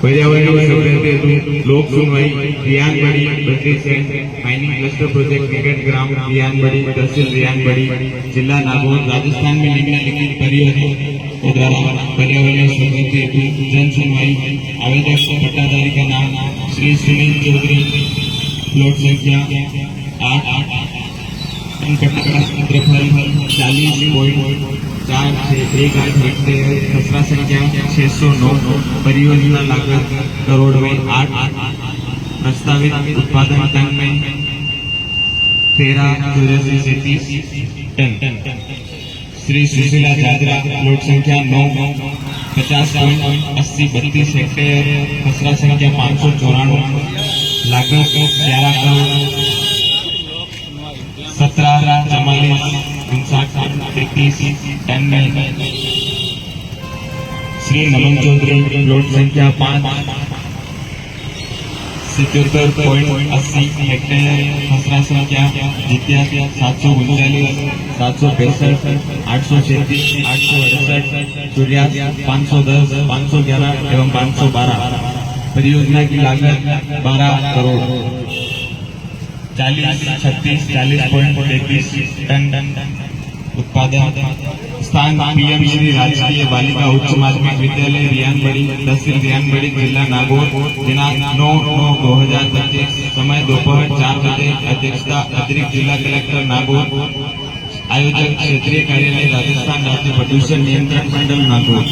पर्यावरण सभ्यते लोक सुनवाई रियानबड़ी बत्रीसेन mining cluster project cricket ground Riyanbari tehsil Riyanbari जिला नागौर राजस्थान में निम्नलिखित परियोजनाओं द्वारा पर्यावरण सभ्यते जन सुनवाई आवेदक पट्टाधारी का नाम श्री सुनील चौधरी प्लॉट संख्या 8 पट्टा क्षेत्रफल 40.418 हेक्टेयर खसरा संख्या 609 परियोजना लागत करोड़ में 8 प्रस्तावित उत्पादन टन में 13,84 टन श्री सुशीला जादरा प्लॉट संख्या 9 50.8032 हेक्टेयर खसरा संख्या 594 लागत 11 करोड़ 17,44,33 टन में श्री नमन चौधरी प्लॉट संख्या 5 77.80 हेक्टेयर खसरा संख्या 739 765 836 868 सूर्यास्त 510 511 एवं 512 परियोजना की लागत 12 करोड़ 40.33 टन उत्पादन स्थान पीएम श्री राजकीय बालिका उच्च माध्यमिक विद्यालय रियानबड़ी तहसील रियानबड़ी जिला नागौर दिनांक 9/9/2025 समय दोपहर 4 बजे अध्यक्षता अतिरिक्त जिला कलेक्टर नागौर आयोजक क्षेत्रीय कार्यालय राजस्थान राज्य प्रदूषण नियंत्रण मंडल नागौर।